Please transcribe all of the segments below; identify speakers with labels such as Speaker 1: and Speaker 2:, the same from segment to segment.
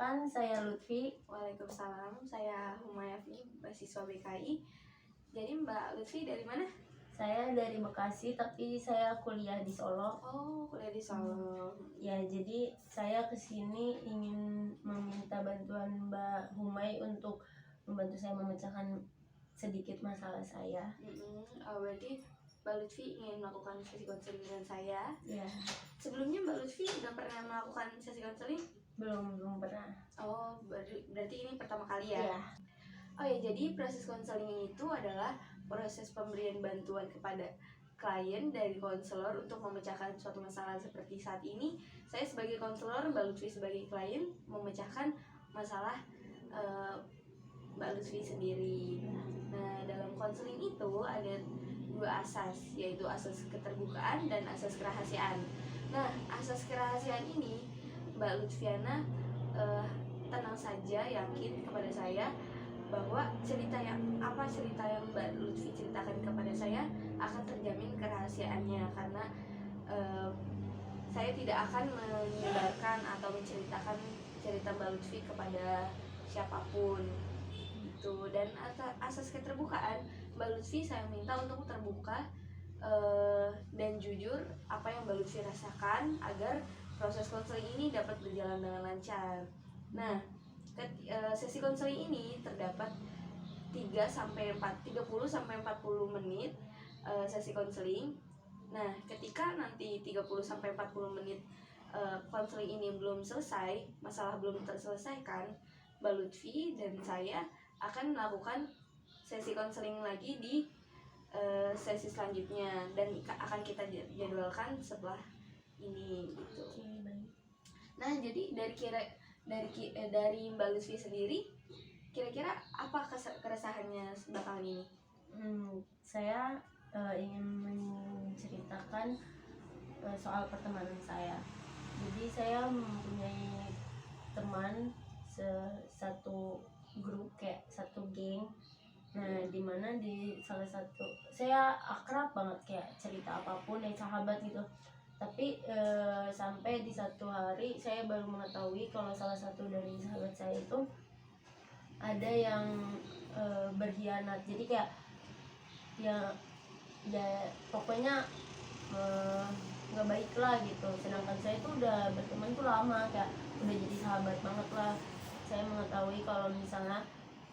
Speaker 1: Perkenalkan, saya Lutfi.
Speaker 2: Waalaikumsalam, saya Humayafni, mahasiswa BKI. Jadi Mbak Lutfi dari mana?
Speaker 1: Saya dari Bekasi, tapi saya kuliah di Solo.
Speaker 2: Oh, kuliah di Solo.
Speaker 1: Ya, jadi saya kesini ingin meminta bantuan Mbak Humay untuk membantu saya memecahkan sedikit masalah saya.
Speaker 2: Berarti Mbak Lutfi ingin melakukan sesi konseling dengan saya.
Speaker 1: Ya,
Speaker 2: Sebelumnya Mbak Lutfi udah pernah melakukan sesi konseling?
Speaker 1: belum pernah.
Speaker 2: Oh, berarti ini pertama kali ya?
Speaker 1: Ya,
Speaker 2: Oh ya, jadi proses konseling itu adalah proses pemberian bantuan kepada klien dari konselor untuk memecahkan suatu masalah. Seperti saat ini, saya sebagai konselor, Mbak Lutfi sebagai klien memecahkan masalah Mbak Lutfi sendiri. Nah, dalam konseling itu ada dua asas, yaitu asas keterbukaan dan asas kerahasiaan. Nah, asas kerahasiaan ini Mbak Lutfiana tenang saja, yakin kepada saya bahwa cerita yang Mbak Lutfi ceritakan kepada saya akan terjamin kerahasiaannya, karena saya tidak akan menyebarkan atau menceritakan cerita Mbak Lutfi kepada siapapun gitu. Dan asas keterbukaan, Mbak Lutfi saya minta untuk terbuka dan jujur apa yang Mbak Lutfi rasakan agar proses konseling ini dapat berjalan dengan lancar. Nah, sesi konseling ini terdapat 30 sampai 40 menit sesi konseling. Nah, ketika nanti 30 sampai 40 menit konseling ini belum selesai, masalah belum terselesaikan, Mbak Lutfi dan saya akan melakukan sesi konseling lagi di sesi selanjutnya, dan akan kita jadwalkan setelah ini gitu. Nah, jadi dari Mbak Lutfi sendiri, kira-kira apa keresahannya belakangan ini?
Speaker 1: Saya ingin menceritakan soal pertemanan saya. Jadi saya mempunyai teman satu grup, kayak satu geng. Nah, dimana di salah satu saya akrab banget, kayak cerita apapun ya sahabat gitu. Tapi sampai di satu hari saya baru mengetahui kalau salah satu dari sahabat saya itu ada yang berkhianat. Jadi kayak ya pokoknya nggak baik lah gitu. Sedangkan saya tuh udah berteman tuh lama, kayak udah jadi sahabat banget lah. Saya mengetahui kalau misalnya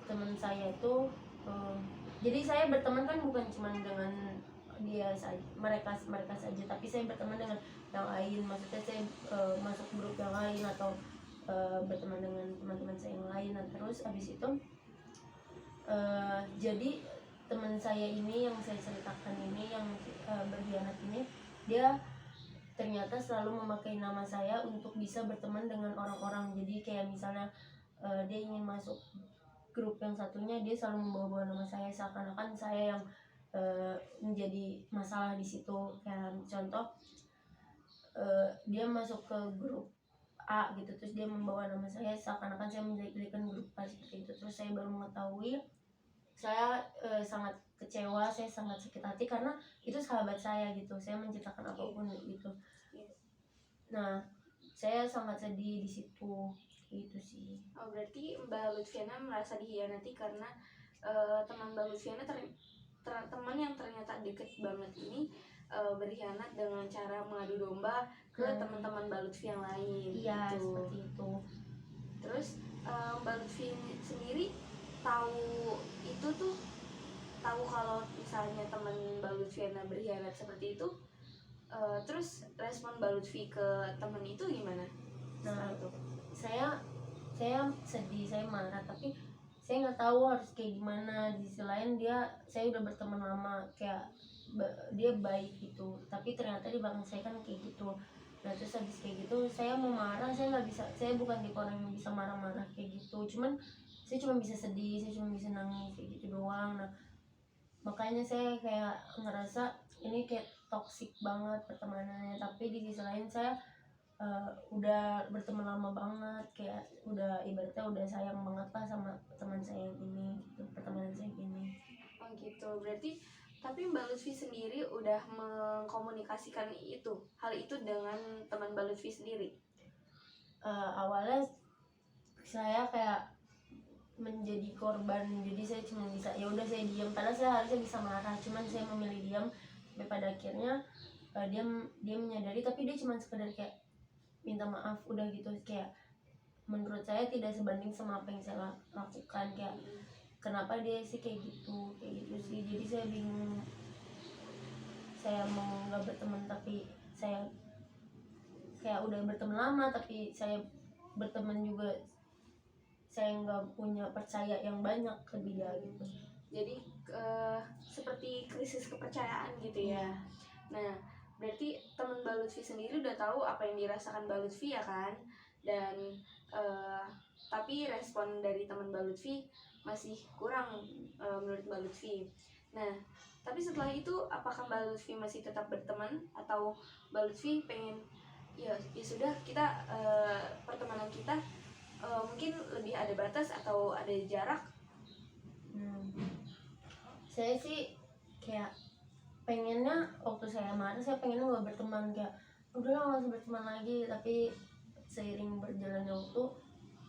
Speaker 1: teman saya itu jadi saya berteman kan bukan cuma dengan dia saja, mereka saja, tapi saya berteman dengan yang lain. Maksudnya saya masuk grup yang lain atau berteman dengan teman-teman saya yang lain. Dan terus abis itu jadi teman saya ini yang saya ceritakan ini, yang berkhianat ini, dia ternyata selalu memakai nama saya untuk bisa berteman dengan orang-orang. Jadi kayak misalnya dia ingin masuk grup yang satunya, dia selalu membawa nama saya, seakan-akan saya yang menjadi masalah di situ. Kayak contoh, dia masuk ke grup A gitu, terus dia membawa nama saya, seakan-akan saya menjadikan grup A seperti itu. Terus saya baru mengetahui, saya sangat kecewa, saya sangat sakit hati karena itu sahabat saya gitu. Saya menceritakan apapun gitu. Nah, saya sangat sedih di situ. Itu sih.
Speaker 2: Oh, berarti Mbak Lutfiana merasa dikhianati karena teman Mbak Lutfiana teman yang ternyata deket banget ini berkhianat dengan cara mengadu domba ke teman-teman Mbak Lutfi yang lain.
Speaker 1: Iya,
Speaker 2: gitu.
Speaker 1: seperti itu.
Speaker 2: Terus Mbak Lutfi sendiri tahu itu tuh, tahu kalau misalnya teman Mbak Lutfiana berkhianat seperti itu, terus respon Mbak Lutfi ke teman itu gimana?
Speaker 1: Nah, saya sedih, saya marah, tapi saya nggak tahu harus kayak gimana. Di sisi lain saya udah berteman lama, kayak dia baik gitu, tapi ternyata di belakang saya kan kayak gitu. Nah, terus habis kayak gitu saya mau marah, saya nggak bisa. Saya bukan tipe orang yang bisa marah-marah kayak gitu. Saya cuma bisa sedih, saya cuma bisa nangis kayak gitu doang. Nah, makanya saya kayak ngerasa ini kayak toksik banget pertemanannya. Tapi di sisi lain saya udah berteman lama banget, kayak udah ibaratnya udah sayang banget lah sama teman saya yang ini gitu, pertemanan saya ini.
Speaker 2: Oh gitu, berarti tapi Mbak Lutfi sendiri udah mengkomunikasikan hal itu dengan teman Mbak Lutfi sendiri?
Speaker 1: Awalnya saya kayak menjadi korban, jadi saya cuma bisa ya udah saya diam, padahal saya harusnya bisa marah, cuman saya memilih diam. Sampai pada akhirnya dia menyadari, tapi dia cuma sekedar kayak minta maaf udah gitu. Kayak menurut saya tidak sebanding sama apa yang saya lakukan. Kayak kenapa dia sih kayak gitu sih. Jadi saya bingung, saya mau nggak berteman tapi saya kayak udah berteman lama, tapi saya berteman juga saya nggak punya percaya yang banyak ke dia gitu.
Speaker 2: Jadi seperti krisis kepercayaan gitu ya. Nah, berarti teman Mbak Lutfi sendiri udah tahu apa yang dirasakan Mbak Lutfi ya kan? Dan tapi respon dari teman Mbak Lutfi masih kurang menurut Mbak Lutfi. Nah, tapi setelah itu apakah Mbak Lutfi masih tetap berteman atau Mbak Lutfi pengen ya sudah kita pertemanan kita mungkin lebih ada batas atau ada jarak?
Speaker 1: Saya sih kayak pengennya waktu saya marah, saya pengennya nggak berteman, kayak udahlah nggak usah berteman lagi. Tapi seiring berjalannya waktu,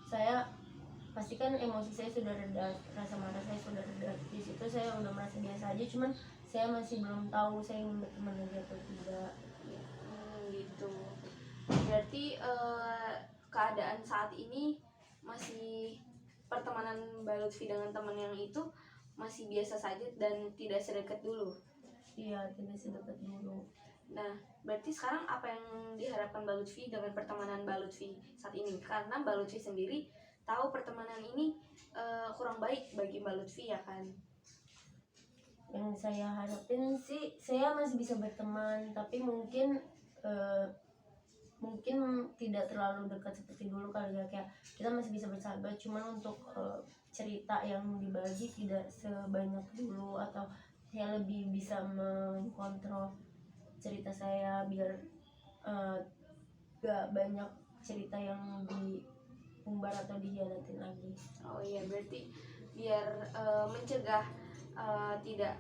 Speaker 1: saya pastikan emosi saya sudah reda, rasa marah saya sudah reda. Di situ saya udah merasa biasa aja, cuman saya masih belum tahu saya ingin berteman lagi atau tidak.
Speaker 2: Gitu. Berarti keadaan saat ini masih pertemanan Mbak Lutfi dengan teman yang itu masih biasa saja dan tidak sedekat dulu.
Speaker 1: Iya, tidak sedekat dulu.
Speaker 2: Nah, berarti sekarang apa yang diharapkan Mbak Lutfi dengan pertemanan Mbak Lutfi saat ini? Karena Mbak Lutfi sendiri tahu pertemanan ini kurang baik bagi Mbak Lutfi ya kan?
Speaker 1: Yang saya harapin sih saya masih bisa berteman, tapi mungkin tidak terlalu dekat seperti dulu kali ya. Kayak kita masih bisa bersahabat, cuman untuk cerita yang dibagi tidak sebanyak dulu, atau saya lebih bisa mengkontrol cerita saya biar gak banyak cerita yang diumbar atau dihianatin lagi.
Speaker 2: Oh iya, berarti biar mencegah tidak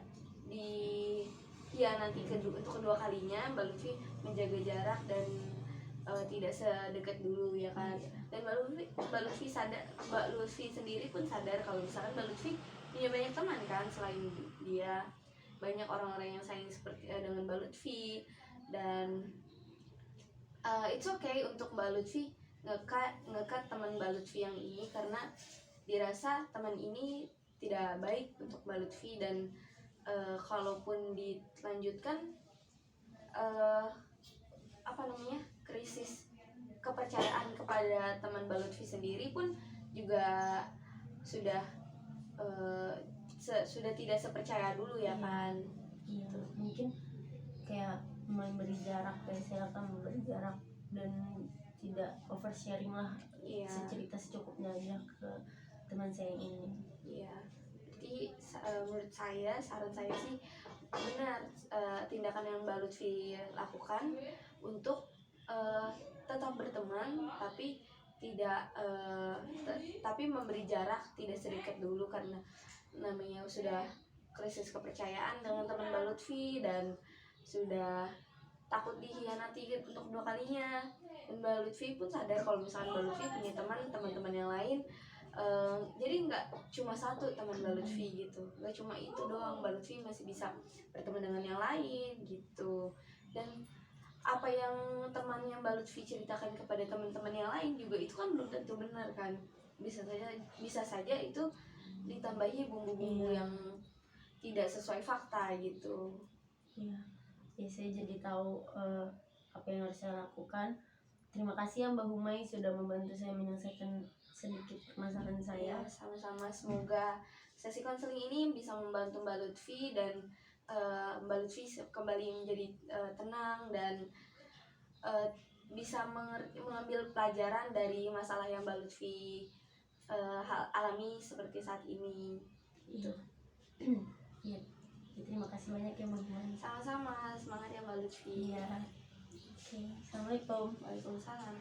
Speaker 2: dihianati untuk kedua kalinya, Mbak Lutfi menjaga jarak dan tidak sedekat dulu ya kan. Dan Mbak Lutfi sendiri pun sadar kalau misalkan Mbak Lutfi punya banyak teman kan selain dia, banyak orang-orang yang sayang seperti dengan Mbak Lutfi. Dan it's okay untuk Mbak Lutfi ngekat teman Mbak Lutfi yang ini karena dirasa teman ini tidak baik untuk Mbak Lutfi. Dan kalaupun dilanjutkan krisis kepercayaan kepada teman Mbak Lutfi sendiri pun juga sudah tidak sepercaya dulu ya kan.
Speaker 1: Iya, mungkin kayak memberi jarak, kayak saya akan memberi jarak dan tidak oversharing lah.
Speaker 2: Iya.
Speaker 1: Secerita secukupnya aja ke teman saya ini.
Speaker 2: Iya. Jadi menurut saya, saran saya sih benar tindakan yang Mbak Lutfi lakukan untuk tetap berteman tapi tidak tapi memberi jarak, tidak sedekat dulu karena namanya sudah krisis kepercayaan dengan teman Mbak Lutfi dan sudah takut dihianati untuk dua kalinya. Dan Mbak Lutfi pun sadar kalau misalnya Mbak Lutfi punya teman-teman yang lain. Jadi nggak cuma satu teman Mbak Lutfi gitu, nggak cuma itu doang, Mbak Lutfi masih bisa berteman dengan yang lain gitu. Dan apa yang temannya Mbak Lutfi ceritakan kepada teman-teman yang lain juga itu kan belum tentu benar kan, bisa saja itu ditambahi bumbu-bumbu yang tidak sesuai fakta gitu.
Speaker 1: Iya, ya saya jadi tahu apa yang harus saya lakukan. Terima kasih ya Mbak Humay sudah membantu saya menyelesaikan sedikit permasalahan saya.
Speaker 2: Ya, sama-sama. Semoga sesi konseling ini bisa membantu Mbak Lutfi dan Mbak Lutfi kembali menjadi tenang dan bisa mengambil pelajaran dari masalah yang Mbak Lutfi alami seperti saat ini.
Speaker 1: Iya. Iya. Terima kasih banyak ya Mbak Humay.
Speaker 2: Sama-sama, semangat ya Mbak Lutfi.
Speaker 1: Iya. Oke, Assalamualaikum.
Speaker 2: Waalaikumsalam.